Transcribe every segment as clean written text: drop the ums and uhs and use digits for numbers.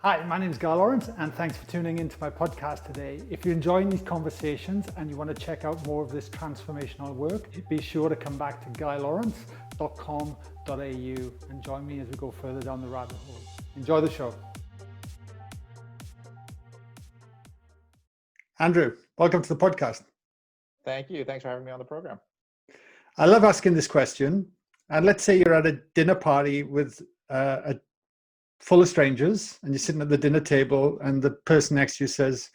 Hi, my name is Guy Lawrence and thanks for tuning into my podcast today. If you're enjoying these conversations and you want to check out more of this transformational work, be sure to come back to guylawrence.com.au and join me as we go further down the rabbit hole. Enjoy the show. Andrew, welcome to the podcast. Thank you. Thanks for having me on the program. I love asking this question. And let's say you're at a dinner party with full of strangers and you're sitting at the dinner table and the person next to you says,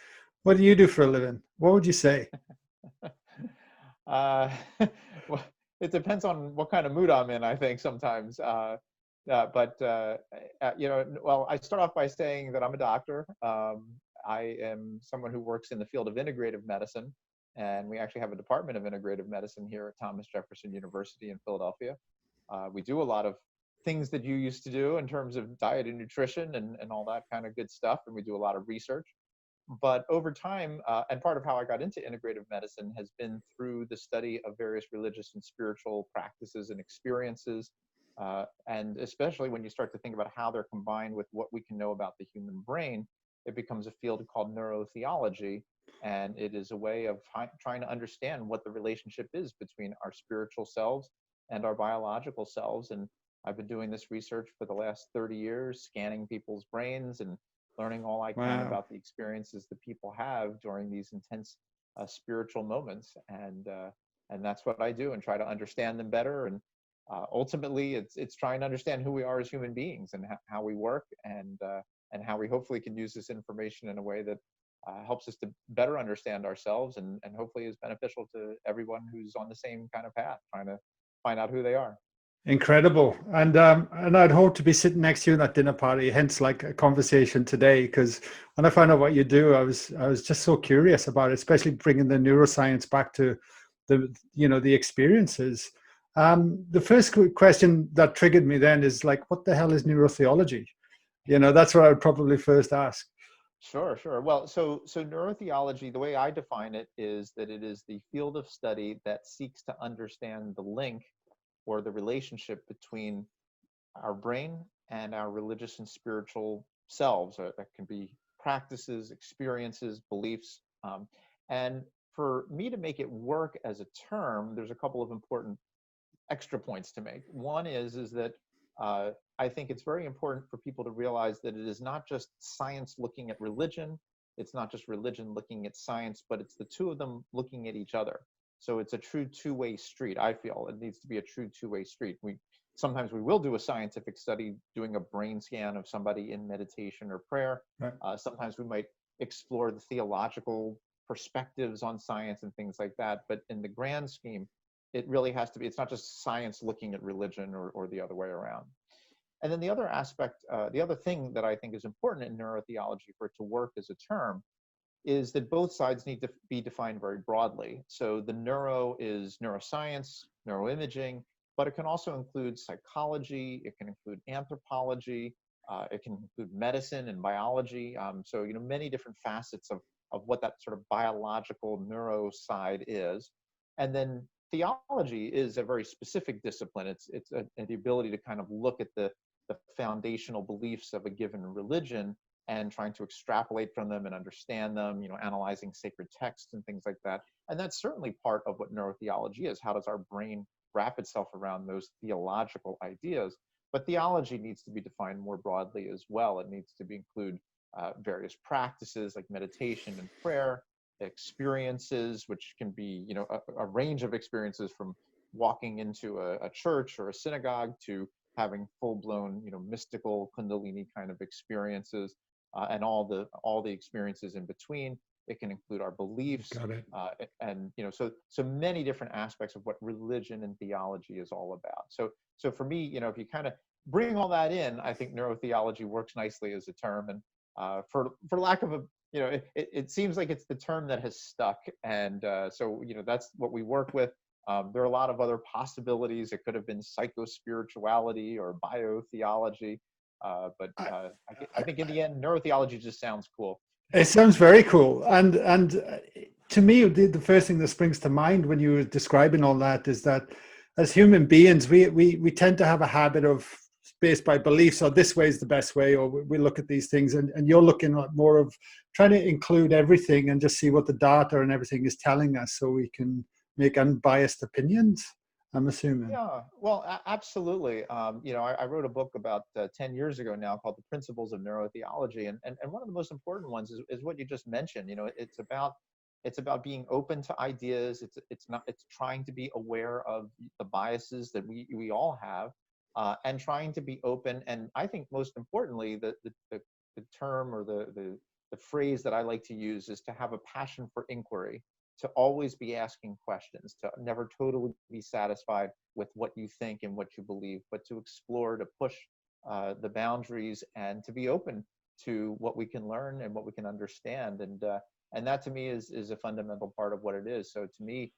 "What do you do for a living?" What would you say? Well, it depends on what kind of mood I'm in, I think sometimes. Well, I start off by saying that I'm a doctor. I am someone who works in the field of integrative medicine, and we actually have a department of integrative medicine here at Thomas Jefferson University in Philadelphia. We do a lot of things that you used to do in terms of diet and nutrition and all that kind of good stuff. And we do a lot of research. But over time, and part of how I got into integrative medicine has been through the study of various religious and spiritual practices and experiences. And especially when you start to think about how they're combined with what we can know about the human brain, it becomes a field called neurotheology. And it is a way of trying to understand what the relationship is between our spiritual selves and our biological selves. And I've been doing this research for the last 30 years, scanning people's brains and learning all I can about the experiences that people have during these intense spiritual moments. And that's what I do, and try to understand them better. And ultimately, it's trying to understand who we are as human beings and how we work, and how we hopefully can use this information in a way that helps us to better understand ourselves, and hopefully is beneficial to everyone who's on the same kind of path, trying to find out who they are. Incredible. And I'd hope to be sitting next to you in that dinner party, hence like a conversation today, because when I found out what you do, I was just so curious about it, especially bringing the neuroscience back to the experiences. The first question that triggered me then is like, what the hell is neurotheology? That's what I would probably first ask. Sure. Well, so neurotheology, the way I define it, is that it is the field of study that seeks to understand the link or the relationship between our brain and our religious and spiritual selves. That can be practices, experiences, beliefs. And for me to make it work as a term, there's a couple of important extra points to make. One is that I think it's very important for people to realize that it is not just science looking at religion, it's not just religion looking at science, but it's the two of them looking at each other. So it's a true two-way street. I feel it needs to be a true two-way street. Sometimes we will do a scientific study doing a brain scan of somebody in meditation or prayer. Right. Sometimes we might explore the theological perspectives on science and things like that. But in the grand scheme, it really has to be, it's not just science looking at religion or the other way around. And then the other aspect, the other thing that I think is important in neurotheology for it to work as a term is that both sides need to be defined very broadly. So the neuro is neuroscience, neuroimaging, but it can also include psychology, it can include anthropology, it can include medicine and biology. So many different facets of what that sort of biological neuro side is. And then theology is a very specific discipline. It's the ability to kind of look at the foundational beliefs of a given religion and trying to extrapolate from them and understand them, analyzing sacred texts and things like that. And that's certainly part of what neurotheology is. How does our brain wrap itself around those theological ideas? But theology needs to be defined more broadly as well. It needs to include various practices like meditation and prayer, experiences, which can be, a range of experiences, from walking into a church or a synagogue to having full-blown, mystical Kundalini kind of experiences. And all the experiences in between. It can include our beliefs. Got it. And so many different aspects of what religion and theology is all about. So for me, if you kind of bring all that in, I think neurotheology works nicely as a term. And for lack of it seems like it's the term that has stuck. And so that's what we work with. There are a lot of other possibilities. It could have been psychospirituality or biotheology. But I think in the end, neurotheology just sounds cool. It sounds very cool. And to me, the first thing that springs to mind when you were describing all that is that as human beings, we tend to have a habit of based by beliefs, or this way is the best way, or we look at these things, and you're looking at more of trying to include everything and just see what the data and everything is telling us so we can make unbiased opinions, I'm assuming. Yeah, well, absolutely. I wrote a book about 10 years ago now called The Principles of Neurotheology. And one of the most important ones is what you just mentioned. It's about being open to ideas. It's trying to be aware of the biases that we all have, and trying to be open. And I think most importantly, the term or the phrase that I like to use is to have a passion for inquiry, to always be asking questions, to never totally be satisfied with what you think and what you believe, but to explore, to push the boundaries, and to be open to what we can learn and what we can understand. And that to me is a fundamental part of what it is. So to me,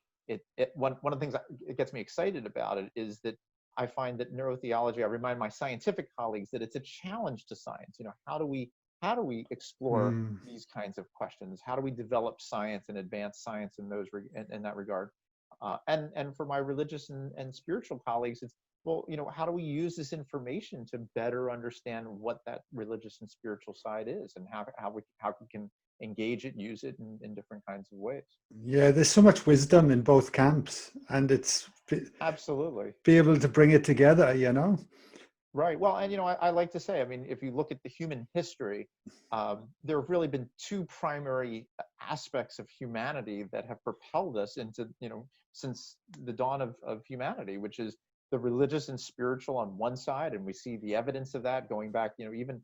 one of the things that it gets me excited about it is that I find that neurotheology, I remind my scientific colleagues that it's a challenge to science. How do we explore Mm. these kinds of questions? How do we develop science and advance science in that regard? And for my religious and spiritual colleagues, it's, well, how do we use this information to better understand what that religious and spiritual side is, and how we can engage it, use it in different kinds of ways. Yeah, there's so much wisdom in both camps, and it's Absolutely. be able to bring it together, you know? Right. Well, and I like to say, I mean, if you look at the human history, there have really been two primary aspects of humanity that have propelled us into, since the dawn of humanity, which is the religious and spiritual on one side, and we see the evidence of that going back, even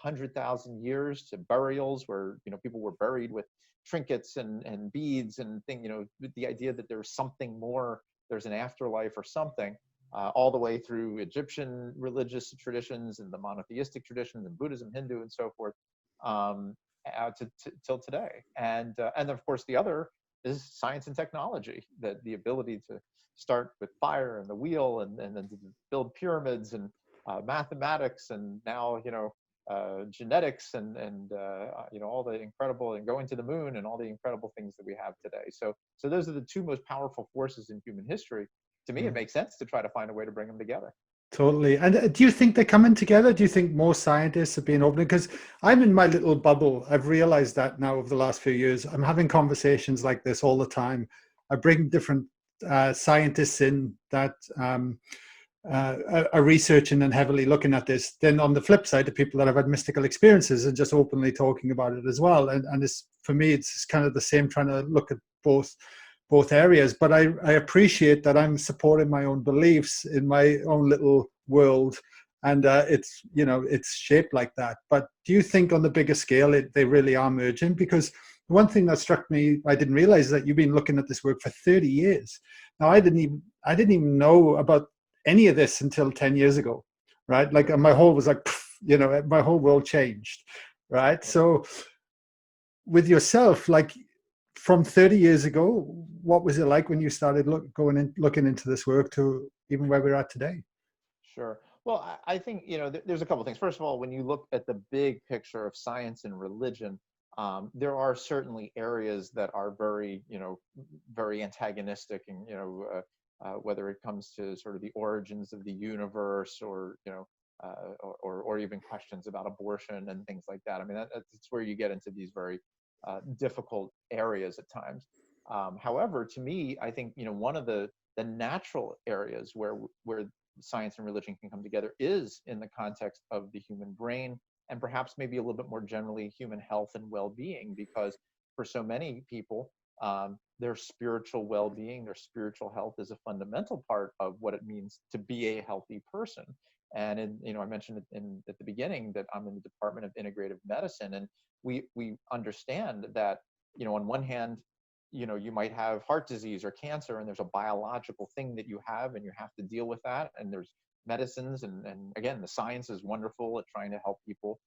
100,000 years to burials where people were buried with trinkets and beads and thing, with the idea that there's something more, there's an afterlife or something, all the way through Egyptian religious traditions and the monotheistic traditions and Buddhism, Hindu, and so forth, till today. And of course, the other is science and technology, that the ability to start with fire and the wheel, and then to build pyramids, and mathematics, and now genetics, and all the incredible, and going to the moon, and all the incredible things that we have today. So those are the two most powerful forces in human history. To me, it Mm. makes sense to try to find a way to bring them together. Totally. And do you think they're coming together? Do you think more scientists are being open? Because I'm in my little bubble. I've realized that now over the last few years. I'm having conversations like this all the time. I bring different scientists in that are researching and heavily looking at this. Then on the flip side, the people that have had mystical experiences and just openly talking about it as well. And it's, for me, it's kind of the same, trying to look at both areas. But I appreciate that I'm supporting my own beliefs in my own little world, and it's shaped like that. But do you think on the bigger scale they really are merging? Because one thing that struck me, I didn't realize, is that you've been looking at this work for 30 years. Now, I didn't even know about any of this until 10 years ago, right? Like my whole was like, my whole world changed, right? So with yourself, like from 30 years ago, what was it like when you started looking into this work to even where we're at today? Sure. Well, I think, there's a couple of things. First of all, when you look at the big picture of science and religion, there are certainly areas that are very, very antagonistic, and, whether it comes to sort of the origins of the universe, or, or even questions about abortion and things like that. I mean, that's where you get into these very difficult areas at times. However, to me, I think, one of the natural areas where science and religion can come together is in the context of the human brain, and perhaps maybe a little bit more generally human health and well-being, because for so many people, their spiritual well-being, their spiritual health is a fundamental part of what it means to be a healthy person. And I mentioned at the beginning that I'm in the Department of Integrative Medicine, and we understand that, on one hand, you might have heart disease or cancer, and there's a biological thing that you have, and you have to deal with that. And there's medicines, and again, the science is wonderful at trying to help people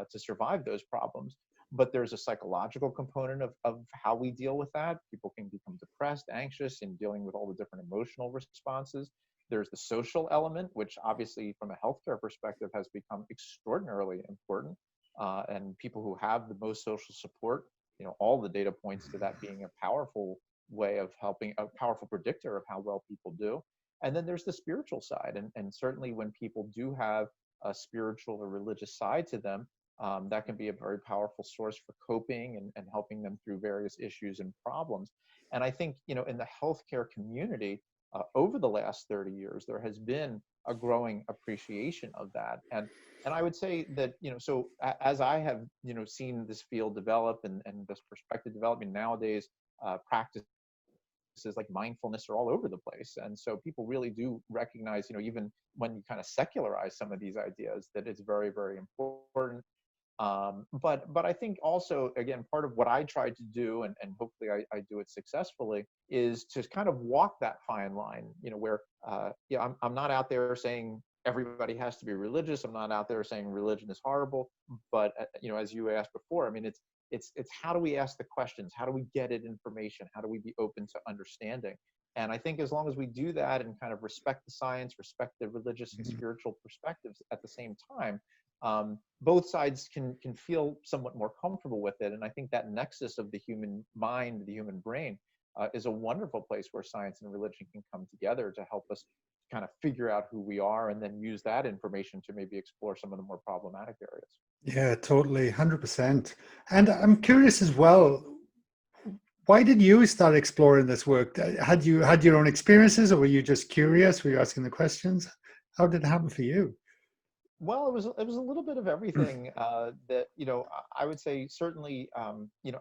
to survive those problems. But there's a psychological component of how we deal with that. People can become depressed, anxious, in dealing with all the different emotional responses. There's the social element, which obviously from a healthcare perspective has become extraordinarily important. And people who have the most social support, all the data points to that being a powerful way of helping, a powerful predictor of how well people do. And then there's the spiritual side. And certainly when people do have a spiritual or religious side to them, that can be a very powerful source for coping and helping them through various issues and problems. And I think, in the healthcare community, over the last 30 years, there has been a growing appreciation of that. And I would say that, so as I have, seen this field develop and this perspective developing nowadays, practices like mindfulness are all over the place. And so people really do recognize, even when you kind of secularize some of these ideas, that it's very, very important. But I think also, again, part of what I tried to do, and hopefully I do it successfully, is to kind of walk that fine line, where I'm not out there saying everybody has to be religious. I'm not out there saying religion is horrible. But as you asked before, I mean, it's how do we ask the questions? How do we get at information? How do we be open to understanding? And I think as long as we do that and kind of respect the science, respect the religious and spiritual perspectives at the same time, both sides can feel somewhat more comfortable with it. And I think that nexus of the human mind, the human brain, is a wonderful place where science and religion can come together to help us kind of figure out who we are, and then use that information to maybe explore some of the more problematic areas. Yeah, totally, 100%. And I'm curious as well, why did you start exploring this work? Had you had your own experiences, or were you just curious? Were you asking the questions? How did it happen for you? Well, it was a little bit of everything. That I would say certainly,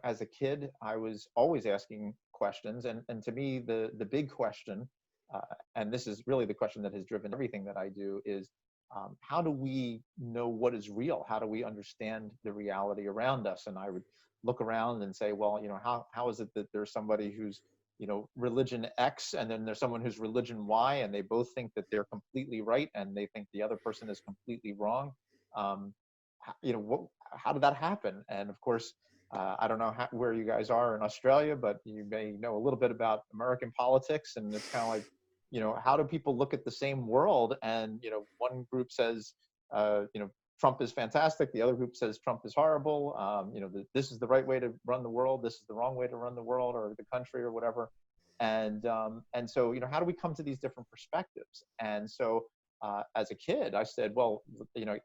as a kid, I was always asking questions, and to me, the big question, and this is really the question that has driven everything that I do, is how do we know what is real? How do we understand the reality around us? And I would look around and say, well, how is it that there's somebody who's religion X, and then there's someone who's religion Y, and they both think that they're completely right, and they think the other person is completely wrong. How did that happen? And of course, I don't know where you guys are in Australia, but you may know a little bit about American politics, and it's kind of like, how do people look at the same world? And one group says, Trump is fantastic. The other group says Trump is horrible. This is the right way to run the world. This is the wrong way to run the world or the country or whatever. And so, how do we come to these different perspectives? And so, as a kid, I said, well,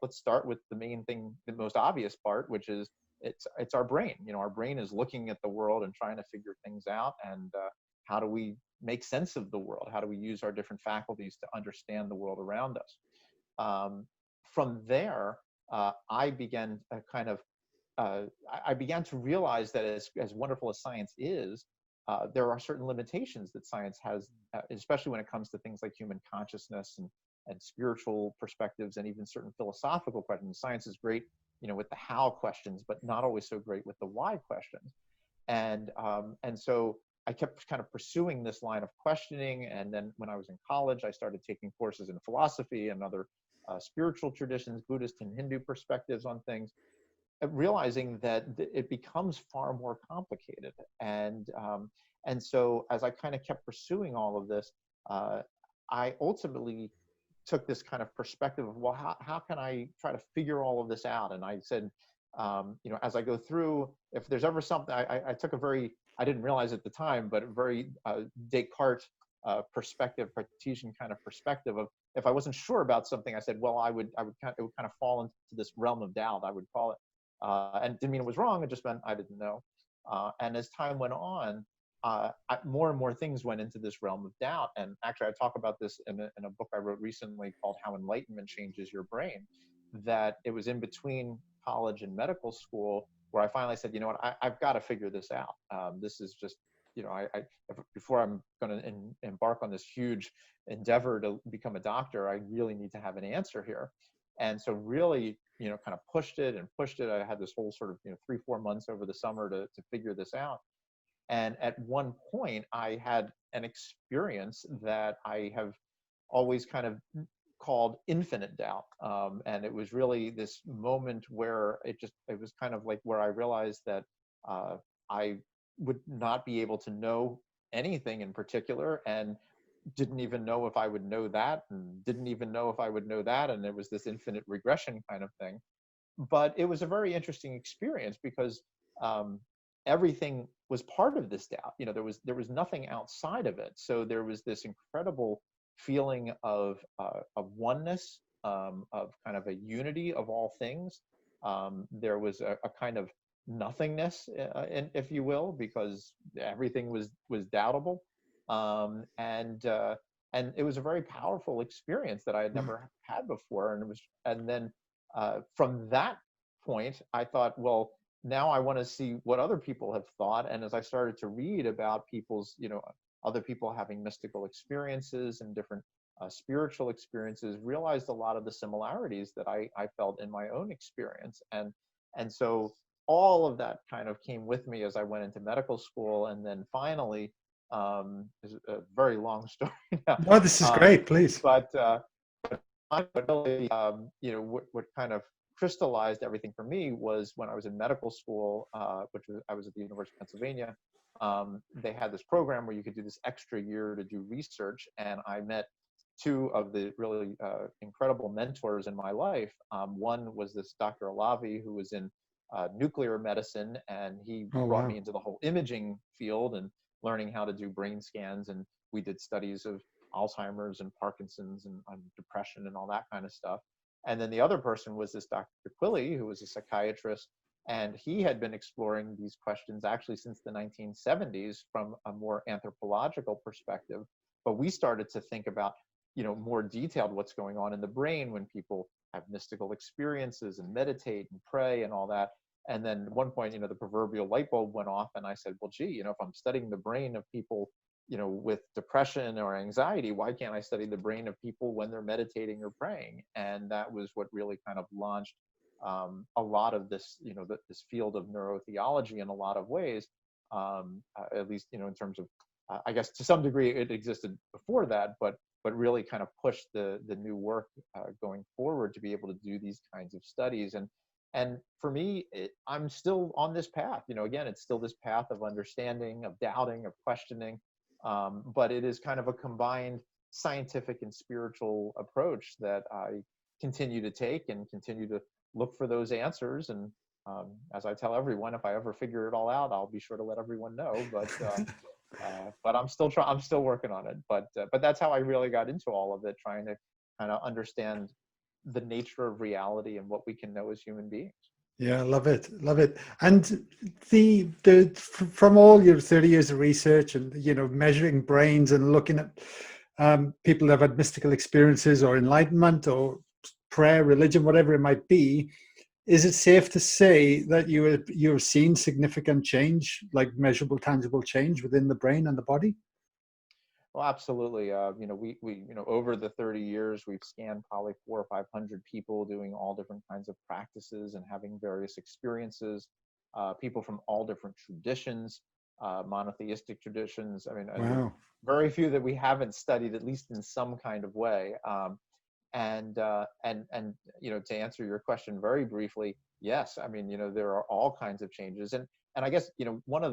let's start with the main thing, the most obvious part, which is it's our brain. Our brain is looking at the world and trying to figure things out. And how do we make sense of the world? How do we use our different faculties to understand the world around us? From there, I began I began to realize that as wonderful as science is, there are certain limitations that science has, especially when it comes to things like human consciousness and spiritual perspectives, and even certain philosophical questions. Science is great, with the how questions, but not always so great with the why questions. And so I kept kind of pursuing this line of questioning. And then when I was in college, I started taking courses in philosophy and other spiritual traditions, Buddhist and Hindu perspectives on things, realizing that it becomes far more complicated. And so as I kind of kept pursuing all of this, I ultimately took this kind of perspective of, well, how can I try to figure all of this out? And I said, as I go through, if there's ever something, I took a very, I didn't realize at the time, but a very Descartes perspective, Cartesian kind of perspective of, if I wasn't sure about something, I said, well, it would kind of fall into this realm of doubt, I would call it. And didn't mean it was wrong, it just meant I didn't know. And as time went on, more and more things went into this realm of doubt. And actually, I talk about this in a book I wrote recently called How Enlightenment Changes Your Brain, that it was in between college and medical school where I finally said, I've got to figure this out. This is just, before I'm going to embark on this huge endeavor to become a doctor, I really need to have an answer here. And so really, kind of pushed it. I had this whole sort of, 3-4 months over the summer to figure this out. And at one point, I had an experience that I have always kind of called infinite doubt. And it was really this moment where it was kind of like where I realized that I would not be able to know anything in particular, and didn't even know if I would know that, and didn't even know if I would know that. And there was this infinite regression kind of thing. But it was a very interesting experience because everything was part of this doubt. There was nothing outside of it. So there was this incredible feeling of oneness, of kind of a unity of all things. There was a kind of nothingness, if you will, because everything was doubtable, and it was a very powerful experience that I had never had before. And then from that point, I thought, well, now I want to see what other people have thought. And as I started to read about other people having mystical experiences and different spiritual experiences, realized a lot of the similarities that I felt in my own experience. And so all of that kind of came with me as I went into medical school. And then finally, is a very long story now. No, this is great, please. But really, what kind of crystallized everything for me was when I was in medical school, I was at the University of Pennsylvania. They had this program where you could do this extra year to do research, and I met two of the really incredible mentors in my life. One was this Dr. Alavi, who was in nuclear medicine, and he brought me into the whole imaging field and learning how to do brain scans, and we did studies of Alzheimer's and Parkinson's and depression and all that kind of stuff. And then the other person was this Dr. Quilley, who was a psychiatrist, and he had been exploring these questions actually since the 1970s from a more anthropological perspective. But we started to think about, more detailed what's going on in the brain when people have mystical experiences and meditate and pray and all that. And then at one point, the proverbial light bulb went off, and I said, well, gee, if I'm studying the brain of people, with depression or anxiety, why can't I study the brain of people when they're meditating or praying? And that was what really kind of launched a lot of this, this field of neurotheology in a lot of ways, at least, in terms of, I guess to some degree it existed before that, but really kind of pushed the new work going forward to be able to do these kinds of studies. And for me, I'm still on this path. Again, it's still this path of understanding, of doubting, of questioning. But it is kind of a combined scientific and spiritual approach that I continue to take and continue to look for those answers. And as I tell everyone, if I ever figure it all out, I'll be sure to let everyone know. But I'm still working on it. But that's how I really got into all of it, trying to kind of understand the nature of reality and what we can know as human beings. Yeah, love it. And from all your 30 years of research and measuring brains and looking at people that have had mystical experiences or enlightenment or prayer, religion, whatever it might be, is it safe to say that you've seen significant change, like measurable, tangible change within the brain and the body? Well, absolutely. We over the 30 years, we've scanned probably 400 or 500 people doing all different kinds of practices and having various experiences. People from all different traditions, monotheistic traditions. I mean, Wow. very few that we haven't studied, at least in some kind of way. And to answer your question very briefly, yes. I mean, there are all kinds of changes, and I guess one of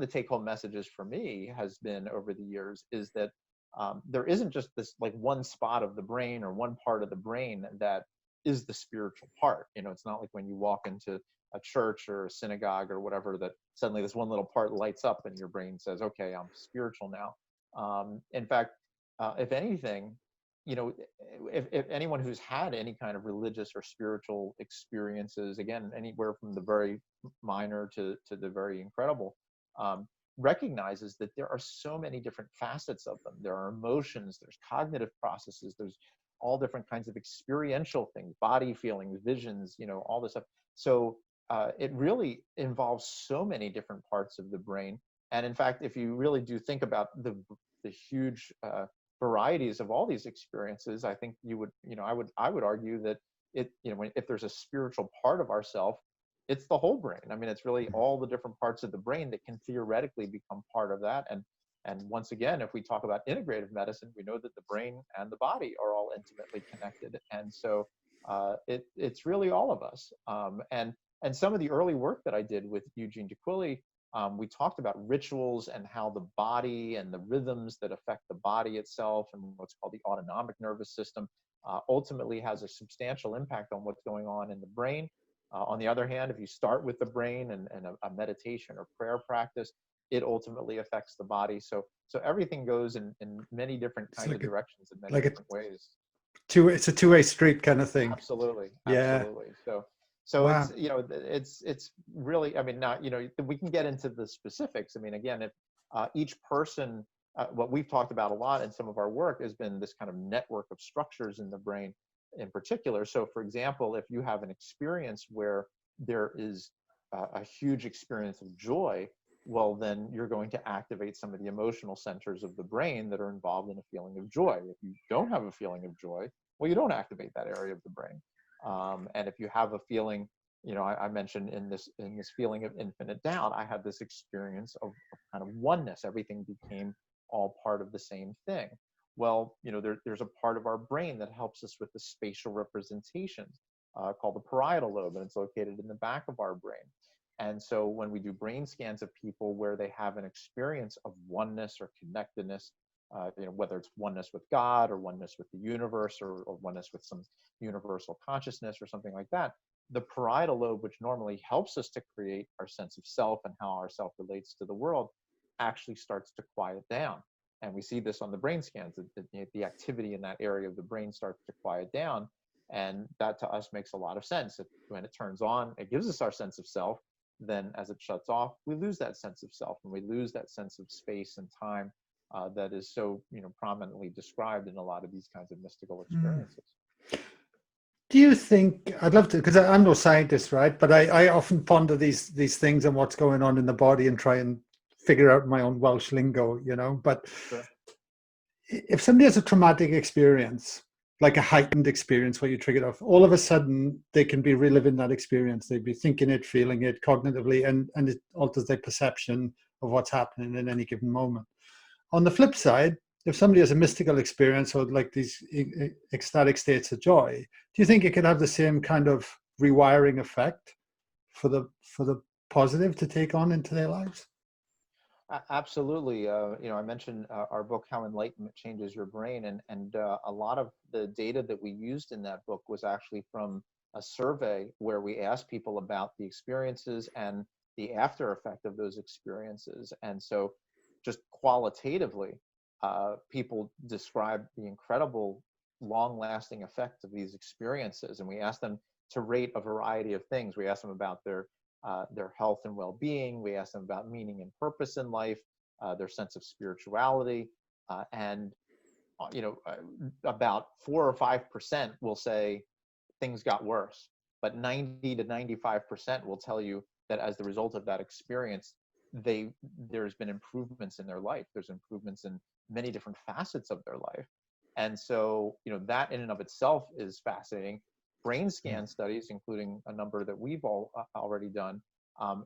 the take-home messages for me has been over the years is that there isn't just this like one spot of the brain or one part of the brain that is the spiritual part. It's not like when you walk into a church or a synagogue or whatever that suddenly this one little part lights up and your brain says, okay, I'm spiritual now. In fact, if anything, if anyone who's had any kind of religious or spiritual experiences, again, anywhere from the very minor to the very incredible, recognizes that there are so many different facets of them. There are emotions, there's cognitive processes, there's all different kinds of experiential things, body feelings, visions, all this stuff. So it really involves so many different parts of the brain. And in fact, if you really do think about the huge varieties of all these experiences, I think you would, I would argue that if there's a spiritual part of ourself, it's the whole brain. I mean, it's really all the different parts of the brain that can theoretically become part of that. And once again, if we talk about integrative medicine, we know that the brain and the body are all intimately connected. And so it's really all of us. And some of the early work that I did with Eugene de Quilley, we talked about rituals and how the body and the rhythms that affect the body itself and what's called the autonomic nervous system ultimately has a substantial impact on what's going on in the brain. On the other hand, if you start with the brain and a meditation or prayer practice, it ultimately affects the body. So everything goes in many different kinds of directions in many different ways. it's a two-way street kind of thing. Absolutely, Yeah. absolutely. So Wow. it's, you know, it's really, I mean, not, you know, we can get into the specifics. I mean, again, if each person, what we've talked about a lot in some of our work has been this kind of network of structures in the brain in particular. So for example, if you have an experience where there is a huge experience of joy, well, then you're going to activate some of the emotional centers of the brain that are involved in a feeling of joy. If you don't have a feeling of joy, well, you don't activate that area of the brain. And if you have a feeling, you know, I mentioned in this feeling of infinite doubt, I had this experience of kind of oneness. Everything became all part of the same thing. Well, you know, there's a part of our brain that helps us with the spatial representations called the parietal lobe, and it's located in the back of our brain. And so when we do brain scans of people where they have an experience of oneness or connectedness, you know, whether it's oneness with God or oneness with the universe or oneness with some universal consciousness or something like that, the parietal lobe, which normally helps us to create our sense of self and how our self relates to the world, actually starts to quiet down. And we see this on the brain scans, that the activity in that area of the brain starts to quiet down. And that to us makes a lot of sense. When it turns on, it gives us our sense of self. Then as it shuts off, we lose that sense of self and we lose that sense of space and time that is so, you know, prominently described in a lot of these kinds of mystical experiences. Do you think, I'd love to, because I'm no scientist, right? But I often ponder these things and what's going on in the body and try and figure out my own Welsh lingo, you know. But Sure. if somebody has a traumatic experience, like a heightened experience where you triggered off, all of a sudden they can be reliving that experience. They'd be thinking it, feeling it cognitively, and it alters their perception of what's happening in any given moment. On the flip side, if somebody has a mystical experience or like these ecstatic states of joy, do you think it could have the same kind of rewiring effect for the positive to take on into their lives? Absolutely. You know, I mentioned our book, How Enlightenment Changes Your Brain, and a lot of the data that we used in that book was actually from a survey where we asked people about the experiences and the after effect of those experiences. And so, just qualitatively, people described the incredible long-lasting effects of these experiences, and we asked them to rate a variety of things. We asked them about their health and well-being. We asked them about meaning and purpose in life, their sense of spirituality, and you know, about 4 or 5% will say things got worse, but 90 to 95% will tell you that as the result of that experience, there's been improvements in their life. There's improvements in many different facets of their life, and so, you know, that in and of itself is fascinating. Brain scan studies, including a number that we've all already done,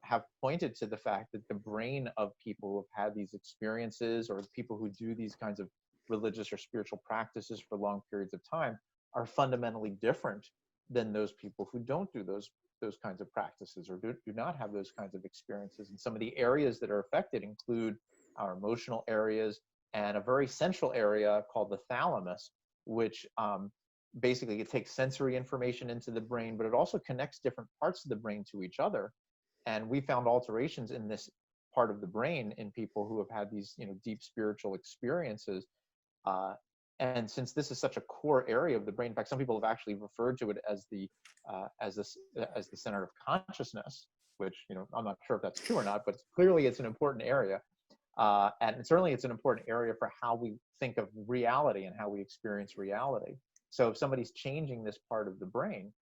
have pointed to the fact that the brain of people who have had these experiences, or people who do these kinds of religious or spiritual practices for long periods of time, are fundamentally different than those people who don't do those kinds of practices or do not have those kinds of experiences. And some of the areas that are affected include our emotional areas and a very central area called the thalamus, which basically it takes sensory information into the brain, but it also connects different parts of the brain to each other. And we found alterations in this part of the brain in people who have had these, you know, deep spiritual experiences. And since this is such a core area of the brain, in fact, some people have actually referred to it as the center of consciousness, which, you know, I'm not sure if that's true or not, but clearly it's an important area. And certainly it's an important area for how we think of reality and how we experience reality. So if somebody's changing this part of the brain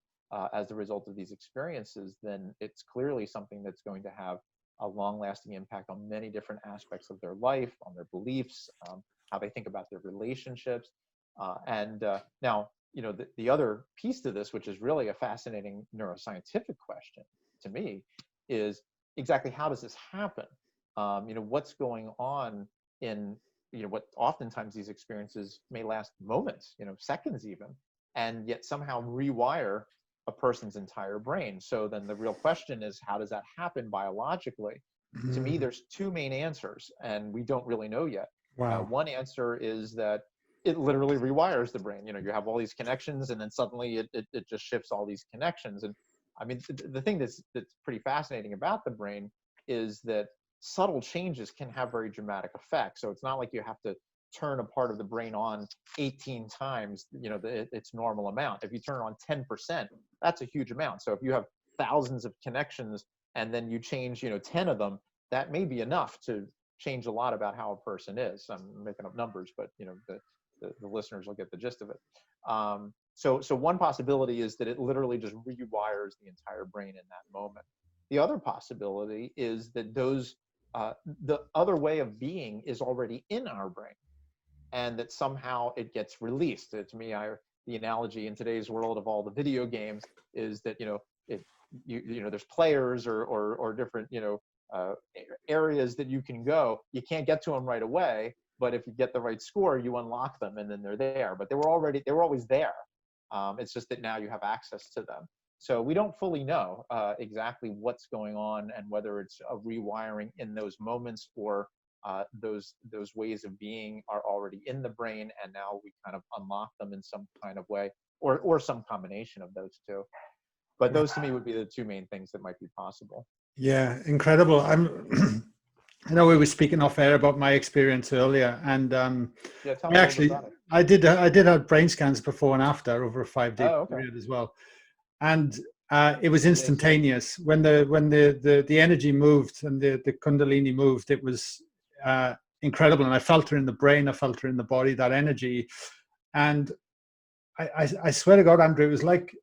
as a result of these experiences, then it's clearly something that's going to have a long-lasting impact on many different aspects of their life, on their beliefs, how they think about their relationships. Now, you know, the other piece to this, which is really a fascinating neuroscientific question to me, is exactly how does this happen? You know, what's going on in, you know, what oftentimes these experiences may last moments, you know, seconds even, and yet somehow rewire a person's entire brain. So then the real question is, how does that happen biologically? To me, there's two main answers, and we don't really know yet. Wow. One answer is that it literally rewires the brain. You know, you have all these connections, and then suddenly it just shifts all these connections. And I mean, the thing that's pretty fascinating about the brain is that subtle changes can have very dramatic effects. So it's not like you have to turn a part of the brain on 18 times, its normal amount. If you turn it on 10%, that's a huge amount. So if you have thousands of connections and then you change, 10 of them, that may be enough to change a lot about how a person is. I'm making up numbers, but the listeners will get the gist of it. So one possibility is that it literally just rewires the entire brain in that moment. The other possibility is that the other way of being is already in our brain, and that somehow it gets released. To me, the analogy in today's world of all the video games is that there's players or different areas that you can go. You can't get to them right away, but if you get the right score, you unlock them, and then they're there. But they were always there. It's just that now you have access to them. So we don't fully know exactly what's going on, and whether it's a rewiring in those moments, or those ways of being are already in the brain, and now we kind of unlock them in some kind of way, or some combination of those two. But those to me would be the two main things that might be possible. Yeah, incredible. I know we were speaking off air about my experience earlier, and Yeah, tell me a little bit about it. I did have brain scans before and after over a 5-day Oh, okay. period as well, and it was instantaneous. When the energy moved and the Kundalini moved, it was incredible, and I felt her in the brain, I felt her in the body, that energy, and I swear to God, Andrew, it was like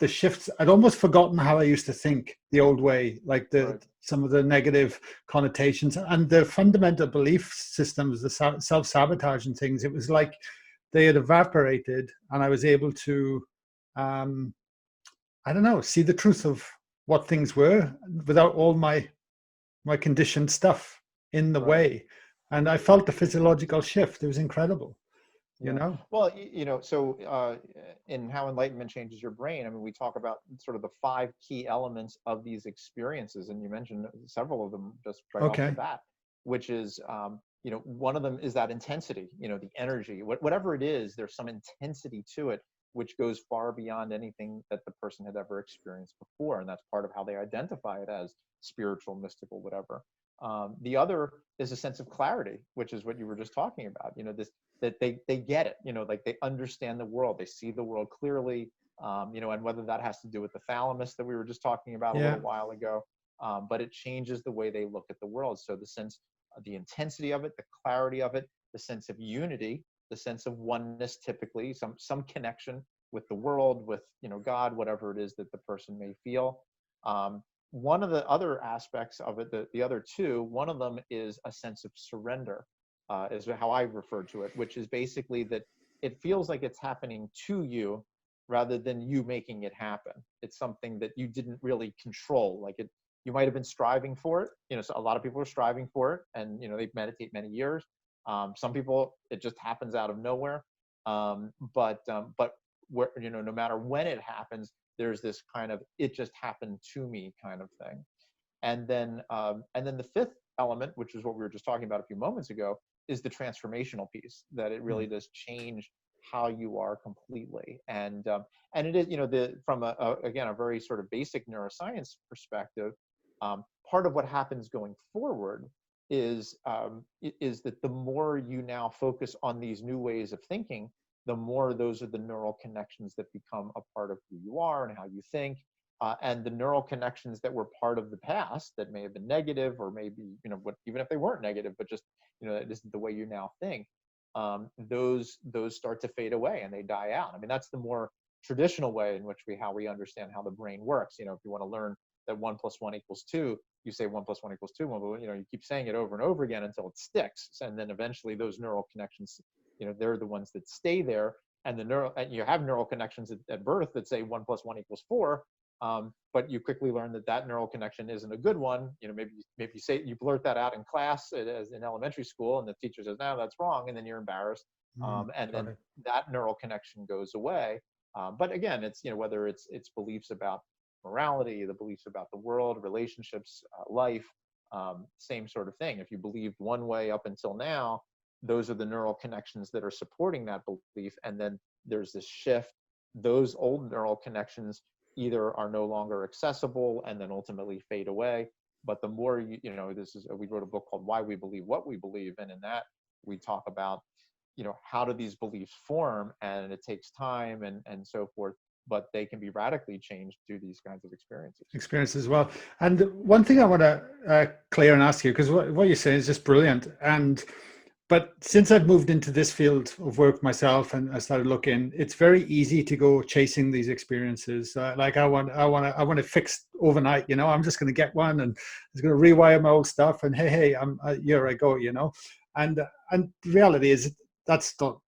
the shifts. I'd almost forgotten how I used to think the old way, like some of the negative connotations and the fundamental belief systems, the self-sabotage and things. It was like they had evaporated, and I was able to, I don't know, see the truth of what things were without all my conditioned stuff in the way. And I felt the physiological shift. It was incredible. Well, so in How Enlightenment Changes Your Brain, I mean, we talk about sort of the 5 key elements of these experiences, and you mentioned several of them just right off the bat, which is, one of them is that intensity, the energy, whatever it is, there's some intensity to it, which goes far beyond anything that the person had ever experienced before. And that's part of how they identify it as spiritual, mystical, whatever. The other is a sense of clarity, which is what you were just talking about, that they get it, like they understand the world, they see the world clearly, and whether that has to do with the thalamus that we were just talking about a little while ago, but it changes the way they look at the world. So the sense, the intensity of it, the clarity of it, the sense of unity, the sense of oneness, typically some connection with the world, with God, whatever it is that the person may feel. One of the other aspects of it, the other two, one of them is a sense of surrender, is how I refer to it, which is basically that it feels like it's happening to you rather than you making it happen. It's something that you didn't really control. Like you might have been striving for it. So a lot of people are striving for it, and they meditate many years. Some people, it just happens out of nowhere. But where, no matter when it happens, there's this kind of, it just happened to me kind of thing. And then the 5th element, which is what we were just talking about a few moments ago, is the transformational piece, that it really does change how you are completely. And it is, from again, a very sort of basic neuroscience perspective, part of what happens going forward is that the more you now focus on these new ways of thinking, the more those are the neural connections that become a part of who you are and how you think. And the neural connections that were part of the past that may have been negative, or maybe, even if they weren't negative, but just, this is the way you now think, those start to fade away and they die out. I mean, that's the more traditional way in which how we understand how the brain works. If you want to learn that 1 + 1 = 2, you say 1 + 1 = 2. Well, you keep saying it over and over again until it sticks. And then eventually those neural connections, they're the ones that stay there. And you have neural connections at birth that say 1 + 1 = 4. But you quickly learn that neural connection isn't a good one. Maybe you say, you blurt that out in class as in elementary school, and the teacher says, no, that's wrong. And then you're embarrassed. And then that neural connection goes away. But again, it's, whether it's beliefs about morality, the beliefs about the world, relationships, life, same sort of thing. If you believed one way up until now, those are the neural connections that are supporting that belief. And then there's this shift. Those old neural connections either are no longer accessible and then ultimately fade away. But the more we wrote a book called Why We Believe What We Believe. And in that, we talk about, how do these beliefs form, and it takes time and so forth, but they can be radically changed through these kinds of experience as well. And one thing I want to clear and ask you, because what you're saying is just brilliant. But since I've moved into this field of work myself and I started looking, it's very easy to go chasing these experiences. Like I want to fix overnight. I'm just going to get one and it's going to rewire my old stuff. And hey, here I go. And the reality is that's not,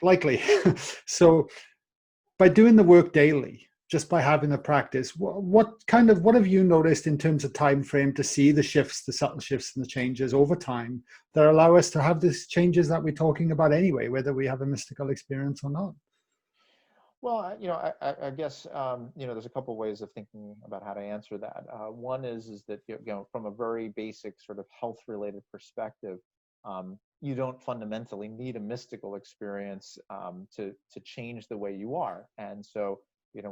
likely. So by doing the work daily, just by having a practice, what have you noticed in terms of time frame to see the shifts, the subtle shifts and the changes over time that allow us to have these changes that we're talking about anyway, whether we have a mystical experience or not? Well, I guess there's a couple of ways of thinking about how to answer that. One is that from a very basic sort of health-related perspective, you don't fundamentally need a mystical experience to change the way you are. And so,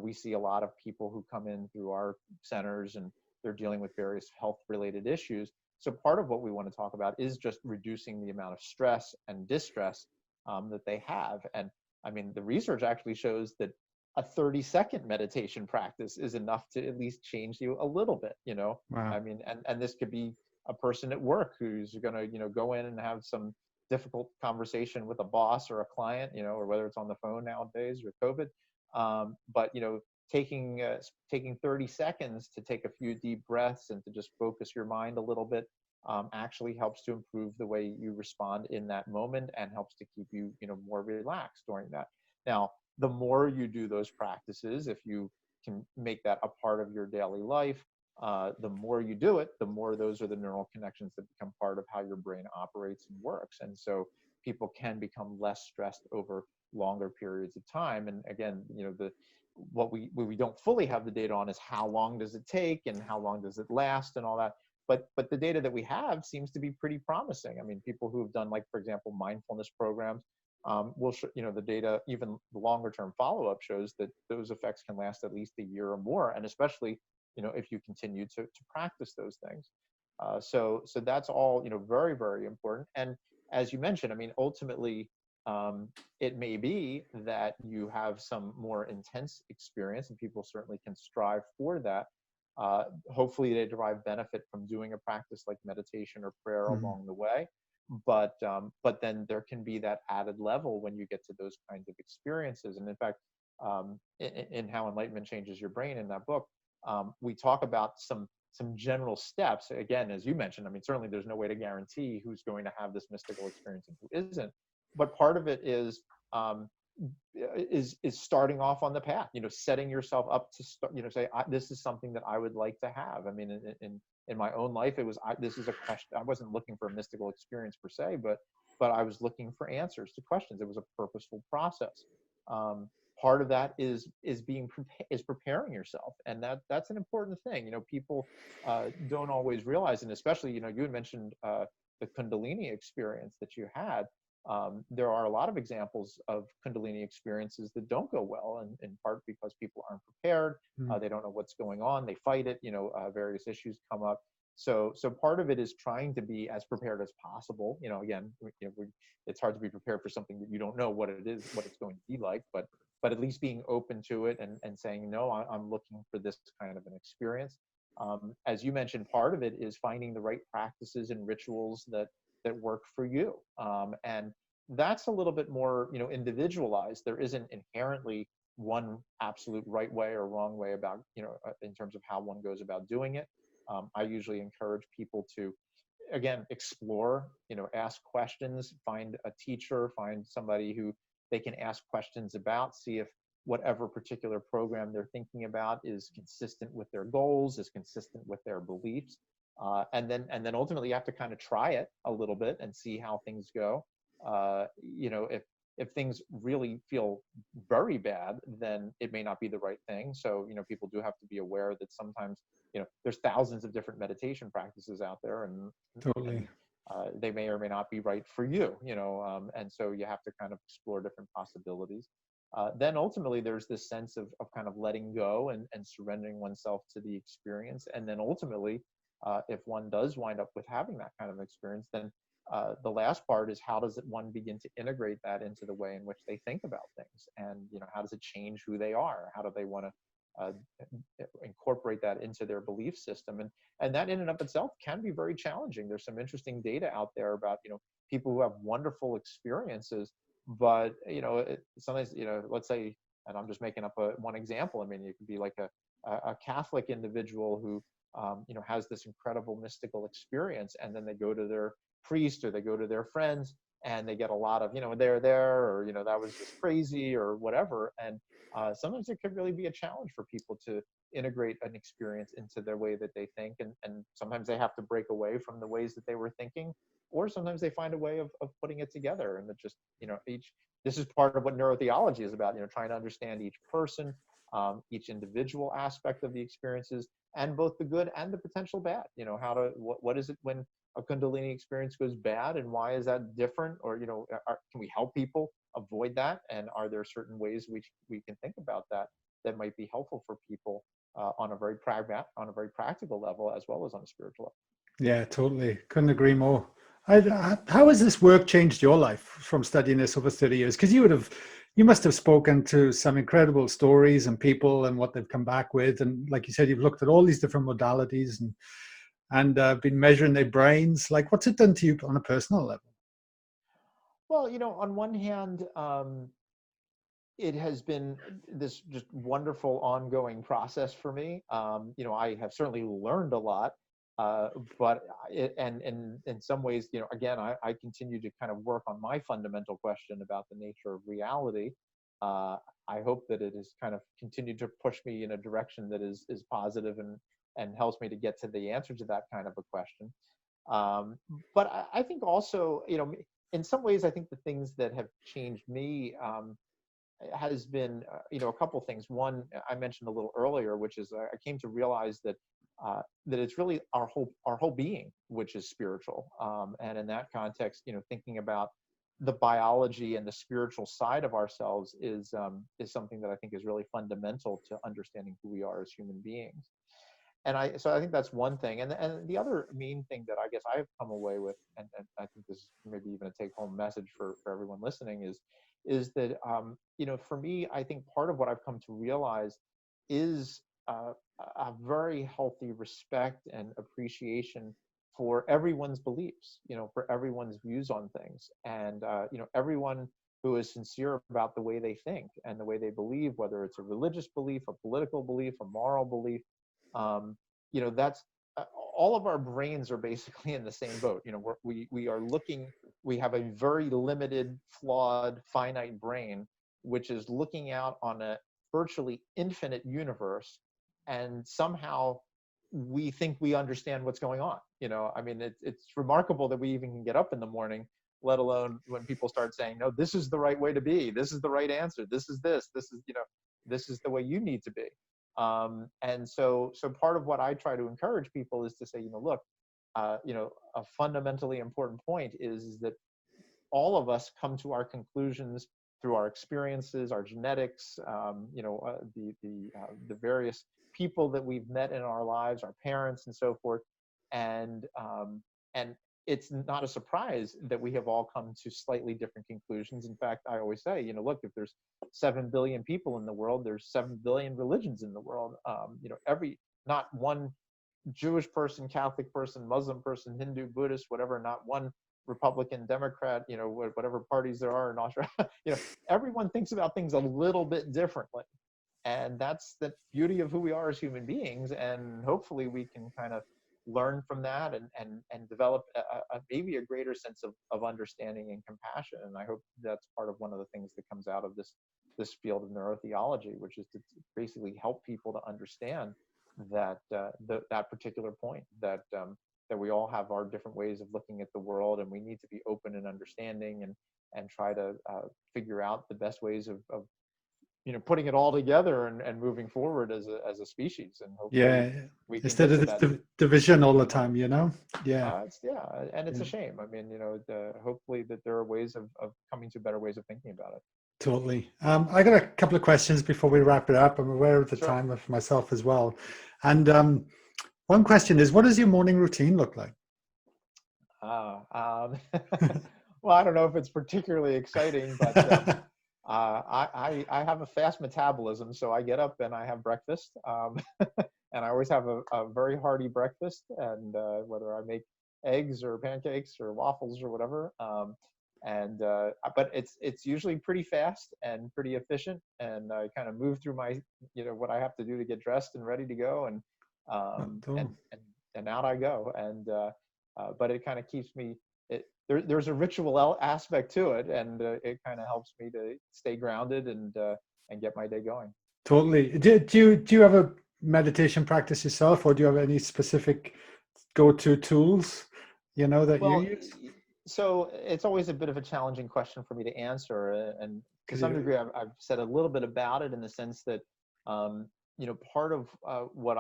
we see a lot of people who come in through our centers and they're dealing with various health-related issues. So part of what we want to talk about is just reducing the amount of stress and distress that they have. And I mean, the research actually shows that a 30-second meditation practice is enough to at least change you a little bit, Wow. I mean, and this could be a person at work who's going to, go in and have some difficult conversation with a boss or a client, or whether it's on the phone nowadays or COVID. But, taking 30 seconds to take a few deep breaths and to just focus your mind a little bit actually helps to improve the way you respond in that moment and helps to keep you, more relaxed during that. Now, the more you do those practices, if you can make that a part of your daily life, the more you do it, the more those are the neural connections that become part of how your brain operates and works. And so people can become less stressed over longer periods of time. And again, what we don't fully have the data on is how long does it take and how long does it last and all that. But the data that we have seems to be pretty promising. I mean, people who have done, like, for example, mindfulness programs will show, the data, even the longer term follow-up shows that those effects can last at least a year or more. And especially, if you continue to practice those things. So that's all, very, very important. And as you mentioned, I mean, ultimately, it may be that you have some more intense experience, and people certainly can strive for that. Hopefully they derive benefit from doing a practice like meditation or prayer along the way. But then there can be that added level when you get to those kinds of experiences. And in fact, in How Enlightenment Changes Your Brain, in that book, we talk about some general steps. Again, as you mentioned, I mean, certainly there's no way to guarantee who's going to have this mystical experience and who isn't. But part of it is starting off on the path, setting yourself up to start, say, this is something that I would like to have. I mean, in my own life, this is a question. I wasn't looking for a mystical experience per se, but I was looking for answers to questions. It was a purposeful process. Part of that is preparing yourself, and that's an important thing. People don't always realize, and especially, you had mentioned the Kundalini experience that you had. There are a lot of examples of Kundalini experiences that don't go well, and in part because people aren't prepared. They don't know what's going on. They fight it. Various issues come up. So part of it is trying to be as prepared as possible. Again, it's hard to be prepared for something that you don't know what it is, what it's going to be like, but at least being open to it and saying, no, I'm looking for this kind of an experience. As you mentioned, part of it is finding the right practices and rituals that work for you. And that's a little bit more, individualized. There isn't inherently one absolute right way or wrong way about, in terms of how one goes about doing it. I usually encourage people to, again, explore, ask questions, find a teacher, find somebody who they can ask questions about, see if whatever particular program they're thinking about is consistent with their goals, is consistent with their beliefs. And then ultimately you have to kind of try it a little bit and see how things go. If things really feel very bad, then it may not be the right thing. So, people do have to be aware that sometimes, there's thousands of different meditation practices out there, and Totally. they may or may not be right for you, and so you have to kind of explore different possibilities. Then ultimately there's this sense of kind of letting go and surrendering oneself to the experience. And then ultimately, if one does wind up with having that kind of experience, then the last part is, how does one begin to integrate that into the way in which they think about things? And, how does it change who they are? How do they want to incorporate that into their belief system? And that in and of itself can be very challenging. There's some interesting data out there about, people who have wonderful experiences, but, sometimes, let's say, and I'm just making up one example. I mean, it could be like a Catholic individual who, has this incredible mystical experience, and then they go to their priest or they go to their friends and they get a lot of, they're there, or, that was just crazy or whatever. And sometimes it could really be a challenge for people to integrate an experience into their way that they think. And sometimes they have to break away from the ways that they were thinking, or sometimes they find a way of putting it together. And it just, this is part of what neurotheology is about, trying to understand each person, each individual aspect of the experiences, and both the good and the potential bad. What is it when a Kundalini experience goes bad, and why is that different? Or, can we help people avoid that? And are there certain ways we can think about that might be helpful for people on a very practical level, as well as on a spiritual level? Yeah, totally. Couldn't agree more. How has this work changed your life from studying this over 30 years? Because you must have spoken to some incredible stories and people and what they've come back with. And like you said, you've looked at all these different modalities and been measuring their brains. Like, what's it done to you on a personal level? Well, on one hand, it has been this just wonderful ongoing process for me. I have certainly learned a lot, but in some ways, again, I continue to kind of work on my fundamental question about the nature of reality. I hope that it has kind of continued to push me in a direction that is positive and helps me to get to the answer to that kind of a question. But I think also, in some ways, I think the things that have changed me has been, a couple things. One, I mentioned a little earlier, which is I came to realize that it's really our whole being, which is spiritual. And in that context, thinking about the biology and the spiritual side of ourselves is something that I think is really fundamental to understanding who we are as human beings. And so I think that's one thing. And the other main thing that I guess I've come away with, and I think this is maybe even a take-home message for everyone listening, is that, for me, I think part of what I've come to realize is a very healthy respect and appreciation for everyone's beliefs, for everyone's views on things. And, everyone who is sincere about the way they think and the way they believe, whether it's a religious belief, a political belief, a moral belief, that's all of our brains are basically in the same boat. We are looking, we have a very limited, flawed, finite brain, which is looking out on a virtually infinite universe, and somehow we think we understand what's going on. I mean, it's remarkable that we even can get up in the morning, let alone when people start saying, no, this is the right way to be, this is the right answer, this is this is the way you need to be. And so part of what I try to encourage people is to say, look, a fundamentally important point is that all of us come to our conclusions through our experiences, our genetics, the various people that we've met in our lives, our parents and so forth. And it's not a surprise that we have all come to slightly different conclusions. In fact, I always say, look, if there's 7 billion people in the world, there's 7 billion religions in the world. Not one Jewish person, Catholic person, Muslim person, Hindu, Buddhist, whatever, not one Republican, Democrat, whatever parties there are in Australia, everyone thinks about things a little bit differently. And that's the beauty of who we are as human beings. And hopefully we can kind of learn from that and develop maybe a greater sense of understanding and compassion. And I hope that's part of one of the things that comes out of this field of neurotheology, which is to basically help people to understand that that particular point, that we all have our different ways of looking at the world, and we need to be open and understanding and try to figure out the best ways of putting it all together and moving forward as a species. And hopefully we can instead of this division all the time, yeah. And it's a shame. I mean, hopefully that there are ways of coming to better ways of thinking about it. Totally. I got a couple of questions before we wrap it up. I'm aware of the Sure. time of myself as well. And one question is, what does your morning routine look like? Well, I don't know if it's particularly exciting, but I have a fast metabolism, so I get up and I have breakfast, and I always have a very hearty breakfast, and whether I make eggs or pancakes or waffles or whatever, but it's usually pretty fast and pretty efficient, and I kind of move through my what I have to do to get dressed and ready to go, and Cool. and out I go, and but it kind of keeps me. There's a ritual aspect to it, and it kind of helps me to stay grounded and get my day going. Totally. Do you have a meditation practice yourself, or do you have any specific go-to tools, that you Well, use? so it's always a bit of a challenging question for me to answer, and to some degree, I've said a little bit about it in the sense that, part of what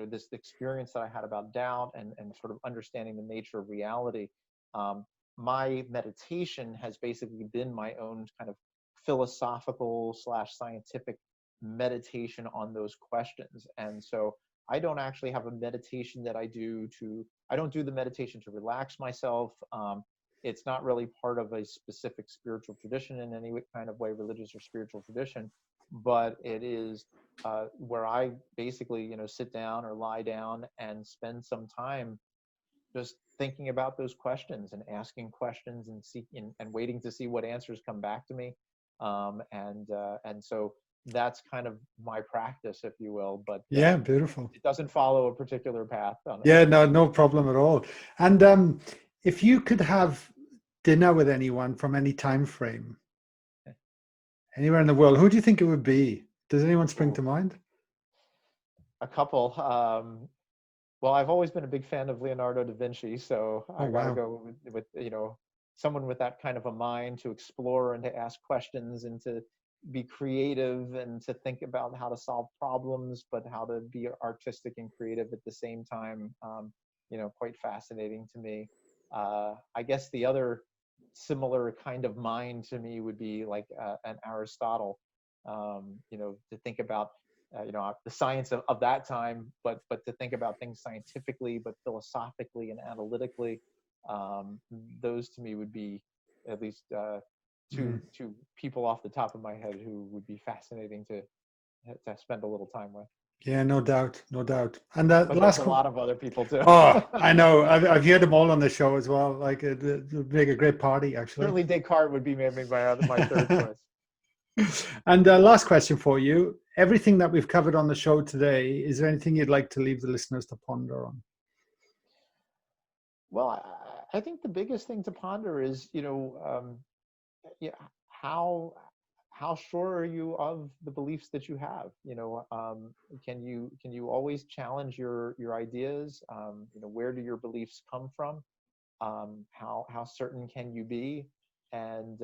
this experience that I had about doubt and sort of understanding the nature of reality, my meditation has basically been my own kind of philosophical / scientific meditation on those questions. And so I don't actually have a meditation that I don't do the meditation to relax myself. It's not really part of a specific spiritual tradition in any kind of way, religious or spiritual tradition, but it is where I basically, sit down or lie down and spend some time just thinking about those questions and asking questions and seeking and waiting to see what answers come back to me. And so that's kind of my practice, if you will. But Yeah, beautiful. it doesn't follow a particular path. Yeah, no problem at all. And if you could have dinner with anyone from any time frame, anywhere in the world, who do you think it would be? Does anyone spring to mind? A couple. Well, I've always been a big fan of Leonardo da Vinci, so I got to go with someone with that kind of a mind to explore and to ask questions and to be creative and to think about how to solve problems, but how to be artistic and creative at the same time. Quite fascinating to me. I guess the other similar kind of mind to me would be like an Aristotle. To think about the science of that time, but to think about things scientifically, but philosophically and analytically. Those to me would be at least two people off the top of my head who would be fascinating to spend a little time with. Yeah, no doubt. And but there's a lot of other people too. Oh, I know. I've heard them all on the show as well. Like it would make a great party, actually. Certainly, Descartes would be maybe my third choice. And last question for you. Everything that we've covered on the show today, is there anything you'd like to leave the listeners to ponder on? Well, I think the biggest thing to ponder is, how sure are you of the beliefs that you have? Can you always challenge your ideas? Where do your beliefs come from? How certain can you be? And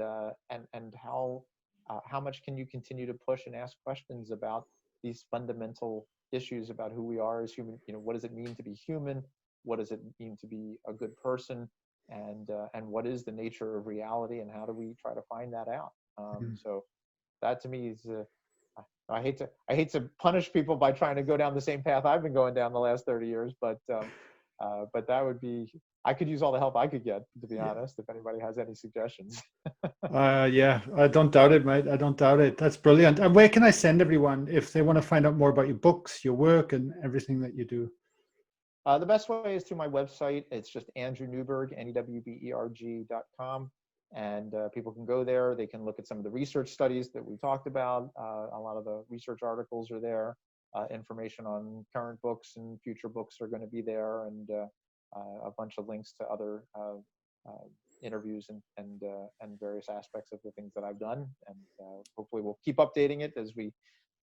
how much can you continue to push and ask questions about these fundamental issues about who we are as human? What does it mean to be human? What does it mean to be a good person? And what is the nature of reality? And how do we try to find that out? So that to me is, I hate to punish people by trying to go down the same path I've been going down the last 30 years, but that would be, I could use all the help I could get, to be honest, if anybody has any suggestions. Yeah, I don't doubt it, mate. I don't doubt it. That's brilliant. And where can I send everyone if they want to find out more about your books, your work, and everything that you do? The best way is through my website. It's just Andrew Newberg, NEWBERG.com. And people can go there. They can look at some of the research studies that we talked about. A lot of the research articles are there. Information on current books and future books are going to be there, and a bunch of links to other interviews and various aspects of the things that I've done. And hopefully we'll keep updating it as we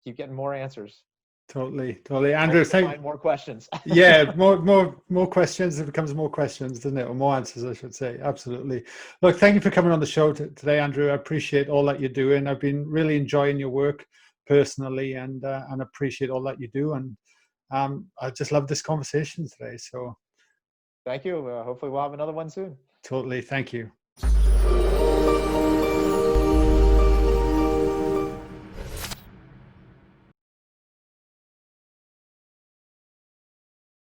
keep getting more answers. Totally. Andrew, find more questions. Yeah, more questions. It becomes more questions, doesn't it? Or more answers, I should say. Absolutely. Look, thank you for coming on the show today, Andrew. I appreciate all that you're doing. I've been really enjoying your work personally, and appreciate all that you do. And I just love this conversation today. So thank you. Hopefully we'll have another one soon. Totally. Thank you.